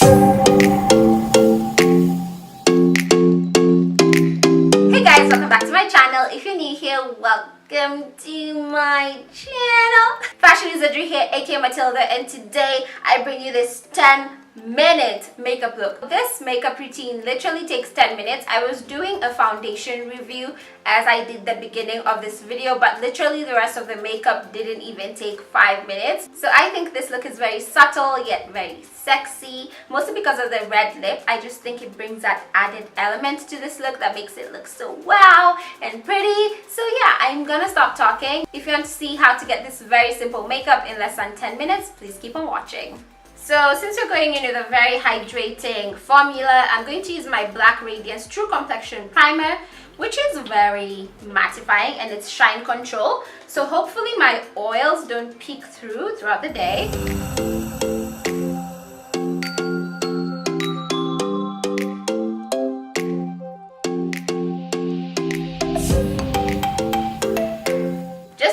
Hey guys, welcome back to my channel. If you're new here, welcome to my channel. Fashion Wizardry here, aka Matilda, and today I bring you this 10-minute makeup look. This makeup routine literally takes 10 minutes. I was doing a foundation review as I did the beginning of this video, but literally the rest of the makeup didn't even take 5 minutes. So I think this look is very subtle yet very sexy, mostly because of the red lip. I just think it brings that added element to this look that makes it look so wow and pretty. So yeah, I'm gonna stop talking. If you want to see how to get this very simple makeup in less than 10 minutes, please keep on watching. So since we're going into the very hydrating formula, I'm going to use my Black Radiance True Complexion Primer, which is very mattifying and it's shine control. So hopefully my oils don't peek throughout the day.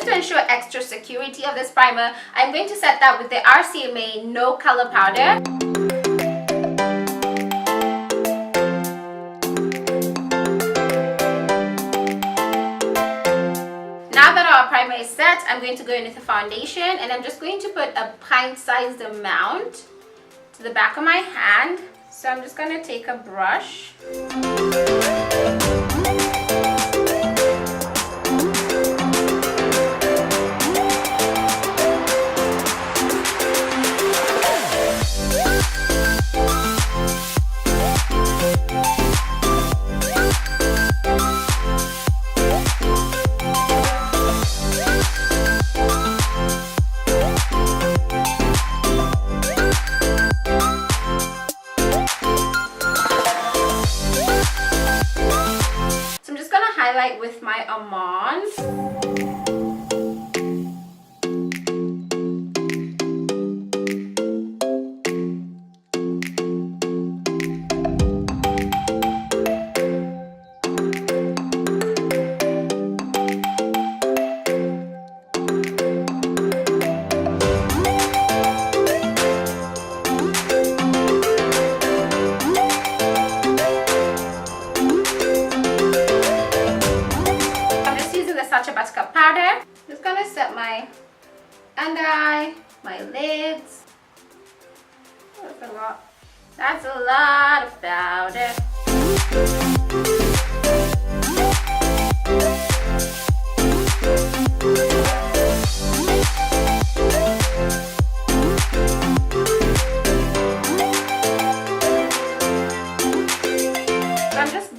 Ensure extra security of this primer, I'm going to set that with the RCMA No Color Powder. Now that our primer is set, I'm going to go in with the foundation, and I'm just going to put a pint-sized amount to the back of my hand. So I'm just going to take a brush. With my Amande. Sacha Buttercup powder. Just gonna set my under eye, my lids. That's a lot. That's a lot of powder.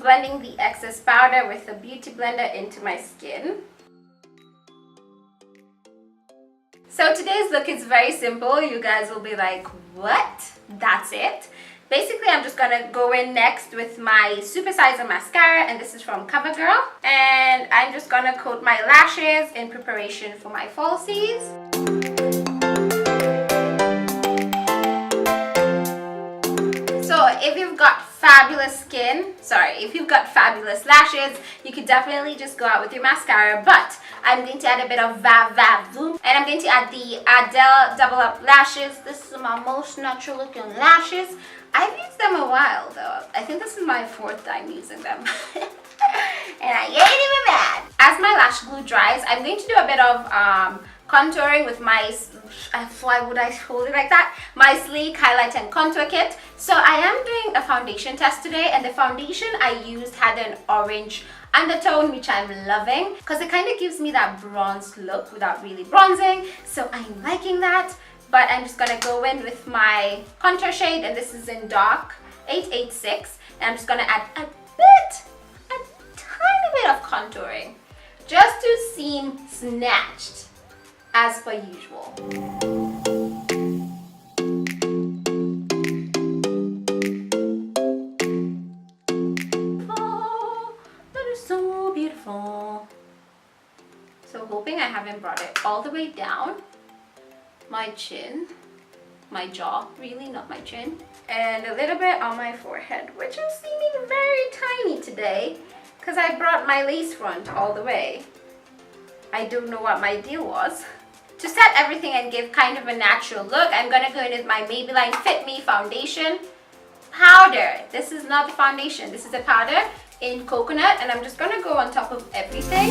Blending the excess powder with the beauty blender into my skin. So today's look is very simple. You guys will be like, what? That's it? Basically, I'm just gonna go in next with my supersizer mascara, and this is from CoverGirl. And I'm just gonna coat my lashes in preparation for my falsies. So if you've got fabulous skin, if you've got fabulous lashes, you could definitely just go out with your mascara, but I'm going to add a bit of Voom, and I'm going to add the Ardell Double Up lashes. This is my most natural looking lashes. I've used them a while though. I think this is my 4th time using them. And I ain't even mad. As my lash glue dries, I'm going to do a bit of contouring with my, why would I hold it like that? My Sleek Highlight and Contour Kit. So I am doing a foundation test today, and the foundation I used had an orange undertone, which I'm loving because it kind of gives me that bronze look without really bronzing. So I'm liking that, but I'm just gonna go in with my contour shade, and this is in dark 886, and I'm just gonna add a tiny bit of contouring just to seem snatched as per usual. Oh, that is so beautiful. So hoping I haven't brought it all the way down my chin, my jaw, really, not my chin, and a little bit on my forehead, which is seeming very tiny today because I brought my lace front all the way. I don't know what my deal was. To set everything and give kind of a natural look, I'm gonna go in with my Maybelline Fit Me foundation. powder. This is not the foundation. This is a powder in coconut, and I'm just gonna go on top of everything.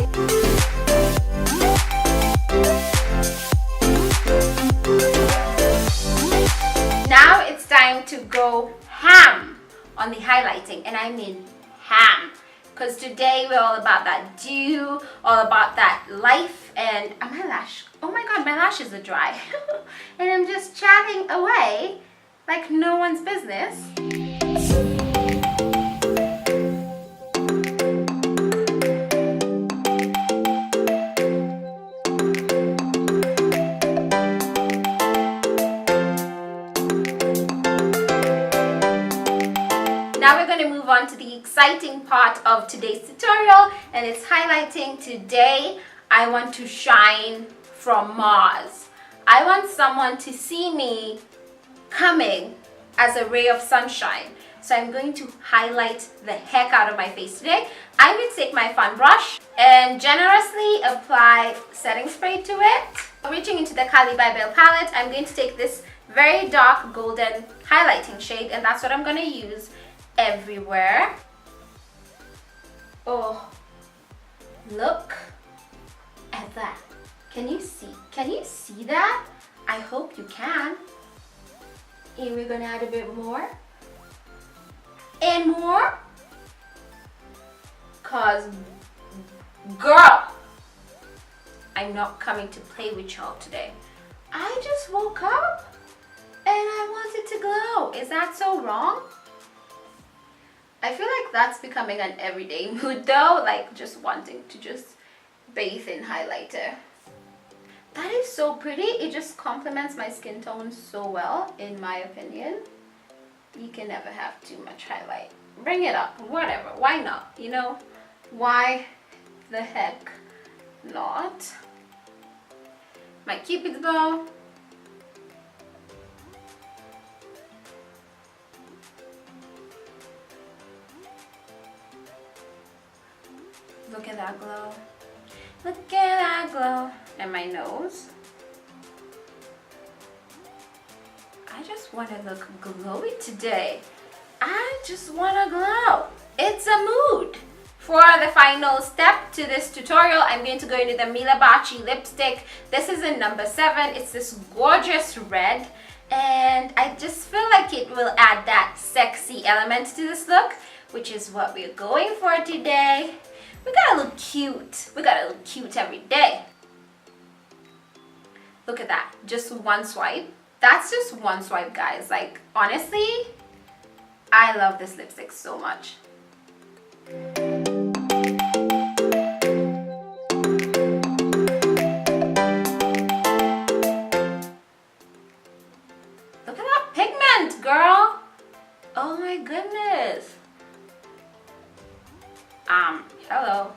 Now it's time to go ham on the highlighting, and I mean ham, because today we're all about that dew, all about that life. And my lash, oh my god, my lashes are dry. And I'm just chatting away like no one's business. Now we're going to move on to the exciting part of today's tutorial, and it's highlighting. Today I want to shine from Mars. I want someone to see me coming as a ray of sunshine. So I'm going to highlight the heck out of my face today. I'm going to take my fun brush and generously apply setting spray to it. Reaching into the Kali by Bell palette, I'm going to take this very dark golden highlighting shade, and that's what I'm going to use everywhere. Oh, look at that. Can you see that? I hope you can. And we're gonna add a bit more and more, cause girl, I'm not coming to play with y'all today. I just woke up and I wanted to glow. Is that so wrong? I feel like that's becoming an everyday mood though, like just wanting to just bathe in highlighter. That is so pretty. It just complements my skin tone so well, in my opinion. You can never have too much highlight. Bring it up, whatever, why not? You know, why the heck not? My Cupid's bow. Look at that glow. Look at that glow. And my nose. I just want to look glowy today. I just want to glow. It's a mood. For the final step to this tutorial, I'm going to go into the Millebaci lipstick. This is in number 7. It's this gorgeous red. And I just feel like it will add that sexy element to this look, which is what we're going for today. We gotta look cute. We gotta look cute every day. Look at that. Just one swipe. That's just one swipe, guys. Like, honestly, I love this lipstick so much. Look at that pigment, girl. Oh my goodness. Hello.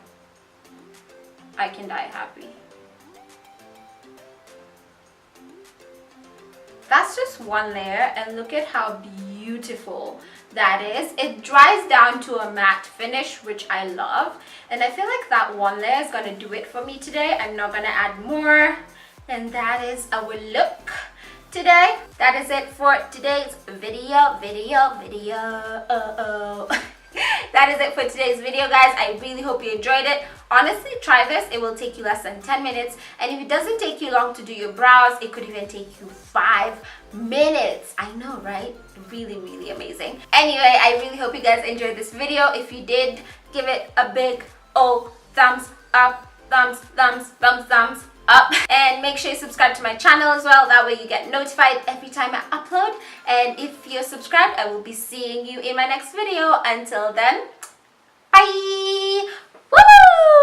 I can die happy. That's just one layer, and look at how beautiful that is. It dries down to a matte finish, which I love, and I feel like that one layer is gonna do it for me today. I'm not gonna add more, and that is our look today. That is it for today's video. That is it for today's video, guys. I really hope you enjoyed it. Honestly, try this. It will take you less than 10 minutes. And if it doesn't take you long to do your brows, it could even take you 5 minutes. I know, right? Really, really amazing. Anyway, I really hope you guys enjoyed this video. If you did, give it a big old thumbs up. Thumbs up, and make sure you subscribe to my channel as well. That way you get notified every time I upload. And if you're subscribed, I will be seeing you in my next video. Until then, bye. Woo!